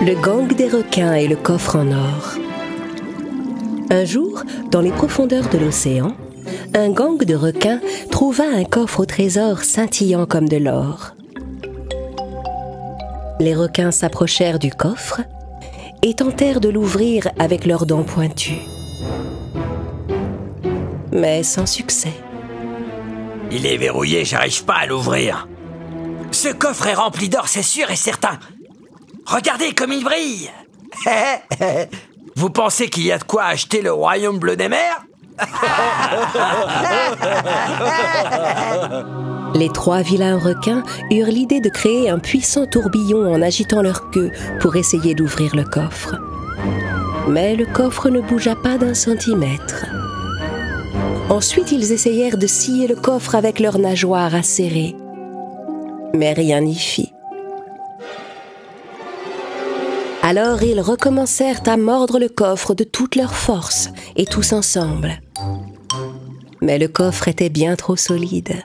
Le gang des requins et le coffre en or. Un jour, dans les profondeurs de l'océan, un gang de requins trouva un coffre au trésor scintillant comme de l'or. Les requins s'approchèrent du coffre et tentèrent de l'ouvrir avec leurs dents pointues. Mais sans succès. Il est verrouillé, j'arrive pas à l'ouvrir. Ce coffre est rempli d'or, c'est sûr et certain. Regardez comme il brille. Vous pensez qu'il y a de quoi acheter le royaume bleu des mers? Les 3 vilains requins eurent l'idée de créer un puissant tourbillon en agitant leur queue pour essayer d'ouvrir le coffre. Mais le coffre ne bougea pas d'un centimètre. Ensuite, ils essayèrent de scier le coffre avec leurs nageoires acérées. Mais rien n'y fit. Alors ils recommencèrent à mordre le coffre de toute leur force, et tous ensemble. Mais le coffre était bien trop solide.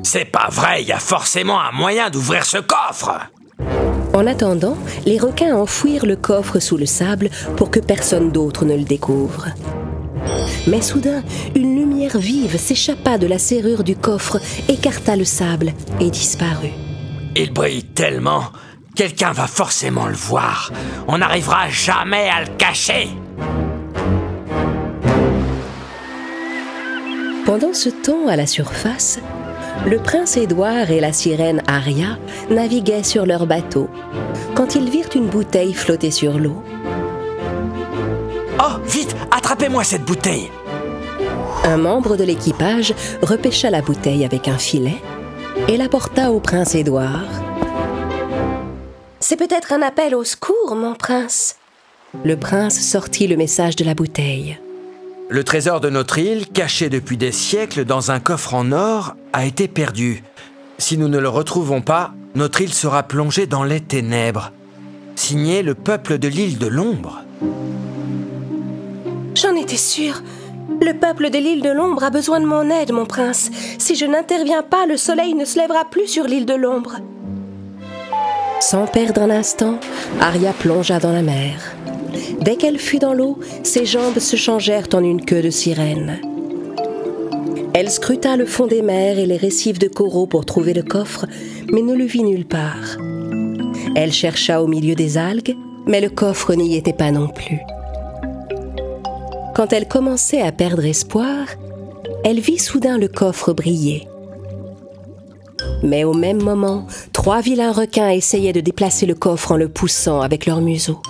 C'est pas vrai, il y a forcément un moyen d'ouvrir ce coffre. En attendant, les requins enfouirent le coffre sous le sable pour que personne d'autre ne le découvre. Mais soudain, une lumière vive s'échappa de la serrure du coffre, écarta le sable et disparut. Il brille tellement, quelqu'un va forcément le voir. On n'arrivera jamais à le cacher. Pendant ce temps, à la surface, le prince Édouard et la sirène Aria naviguaient sur leur bateau, quand ils virent une bouteille flotter sur l'eau. Oh, vite, attrapez-moi cette bouteille. Un membre de l'équipage repêcha la bouteille avec un filet et la porta au prince Édouard. « C'est peut-être un appel au secours, mon prince. » Le prince sortit le message de la bouteille. Le trésor de notre île, caché depuis des siècles dans un coffre en or, a été perdu. Si nous ne le retrouvons pas, notre île sera plongée dans les ténèbres. Signé le peuple de l'île de l'ombre. J'en étais sûre. Le peuple de l'île de l'ombre a besoin de mon aide, mon prince. Si je n'interviens pas, le soleil ne se lèvera plus sur l'île de l'ombre. Sans perdre un instant, Aria plongea dans la mer. Dès qu'elle fut dans l'eau, ses jambes se changèrent en une queue de sirène. Elle scruta le fond des mers et les récifs de coraux pour trouver le coffre, mais ne le vit nulle part. Elle chercha au milieu des algues, mais le coffre n'y était pas non plus. Quand elle commençait à perdre espoir, elle vit soudain le coffre briller. Mais au même moment, 3 vilains requins essayaient de déplacer le coffre en le poussant avec leur museau.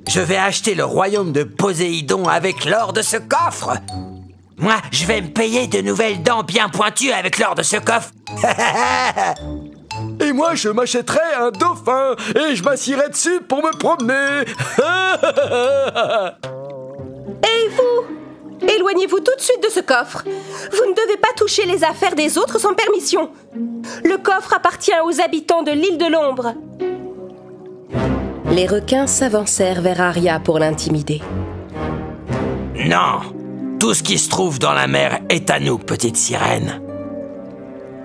Je vais acheter le royaume de Poséidon avec l'or de ce coffre. Moi, je vais me payer de nouvelles dents bien pointues avec l'or de ce coffre. Et moi, je m'achèterai un dauphin et je m'assierai dessus pour me promener. Et vous? Éloignez-vous tout de suite de ce coffre. Vous ne devez pas toucher les affaires des autres sans permission. Le coffre appartient aux habitants de l'île de l'ombre. Les requins s'avancèrent vers Aria pour l'intimider. Non, tout ce qui se trouve dans la mer est à nous, petite sirène.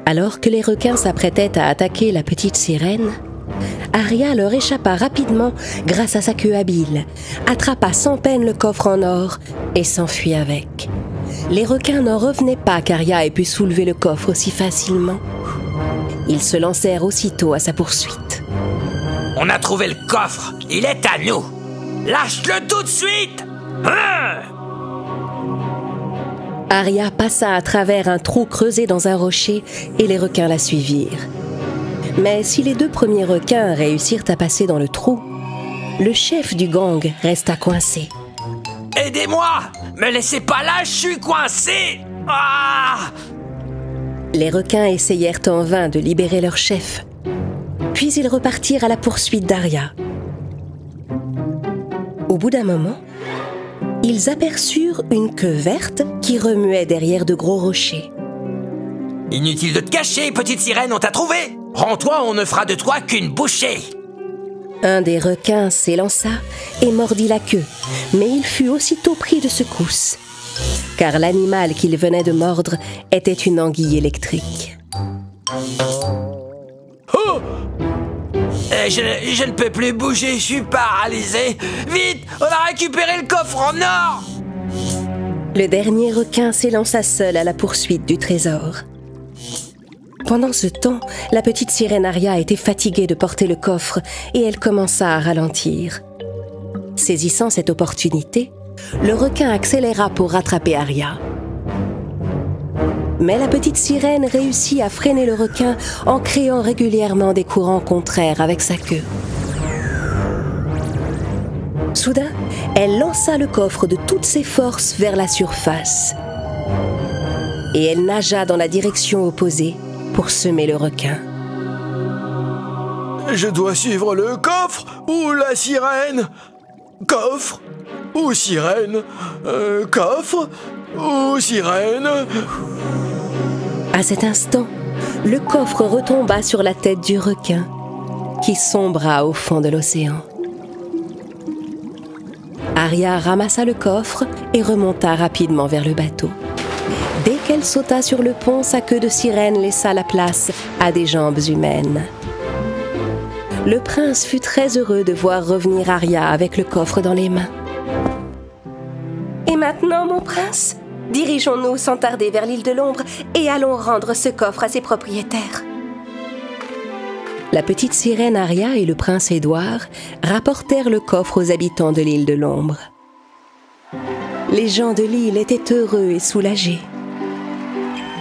Alors que les requins s'apprêtaient à attaquer la petite sirène, Aria leur échappa rapidement grâce à sa queue habile, attrapa sans peine le coffre en or et s'enfuit avec. Les requins n'en revenaient pas qu'Aria ait pu soulever le coffre aussi facilement. Ils se lancèrent aussitôt à sa poursuite. On a trouvé le coffre, il est à nous. Lâche-le tout de suite. Aria passa à travers un trou creusé dans un rocher et les requins la suivirent. Mais si les 2 premiers requins réussirent à passer dans le trou, le chef du gang resta coincé. Aidez-moi! Me laissez pas là, je suis coincé! Ah! Les requins essayèrent en vain de libérer leur chef. Puis ils repartirent à la poursuite d'Aria. Au bout d'un moment, ils aperçurent une queue verte qui remuait derrière de gros rochers. Inutile de te cacher, petite sirène, on t'a trouvé! Rends-toi, on ne fera de toi qu'une bouchée! Un des requins s'élança et mordit la queue, mais il fut aussitôt pris de secousse, car l'animal qu'il venait de mordre était une anguille électrique. Oh! Je ne peux plus bouger, je suis paralysé. Vite, on a récupéré le coffre en or. Le dernier requin s'élança seul à la poursuite du trésor. Pendant ce temps, la petite sirène Aria était fatiguée de porter le coffre et elle commença à ralentir. Saisissant cette opportunité, le requin accéléra pour rattraper Aria. Mais la petite sirène réussit à freiner le requin en créant régulièrement des courants contraires avec sa queue. Soudain, elle lança le coffre de toutes ses forces vers la surface. Et elle nagea dans la direction opposée pour semer le requin. Je dois suivre le coffre ou la sirène? Coffre ou sirène? Coffre ou sirène? À cet instant, le coffre retomba sur la tête du requin, qui sombra au fond de l'océan. Aria ramassa le coffre et remonta rapidement vers le bateau. Dès qu'elle sauta sur le pont, sa queue de sirène laissa la place à des jambes humaines. Le prince fut très heureux de voir revenir Aria avec le coffre dans les mains. « Et maintenant, mon prince, dirigeons-nous sans tarder vers l'île de l'ombre et allons rendre ce coffre à ses propriétaires. » La petite sirène Aria et le prince Édouard rapportèrent le coffre aux habitants de l'île de l'ombre. Les gens de l'île étaient heureux et soulagés.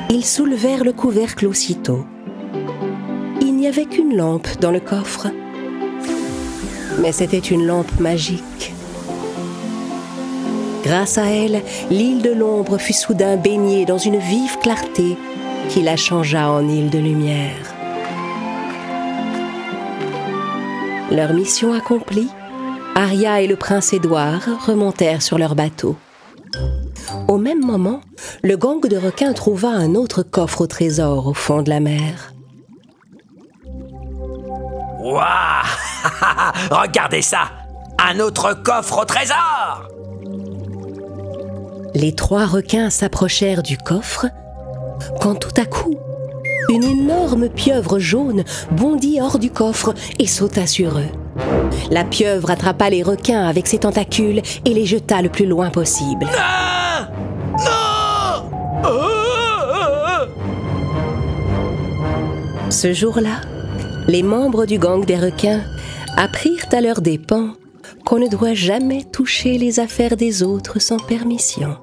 Ils soulevèrent le couvercle aussitôt. Il n'y avait qu'une lampe dans le coffre. Mais c'était une lampe magique. Grâce à elle, l'île de l'ombre fut soudain baignée dans une vive clarté qui la changea en île de lumière. Leur mission accomplie, Aria et le prince Édouard remontèrent sur leur bateau. Au même moment, le gang de requins trouva un autre coffre au trésor au fond de la mer. Waouh! Regardez ça! Un autre coffre au trésor! Les 3 requins s'approchèrent du coffre quand tout à coup, une énorme pieuvre jaune bondit hors du coffre et sauta sur eux. La pieuvre attrapa les requins avec ses tentacules et les jeta le plus loin possible. Non! Non! Ce jour-là, les membres du gang des requins apprirent à leurs dépens qu'on ne doit jamais toucher les affaires des autres sans permission.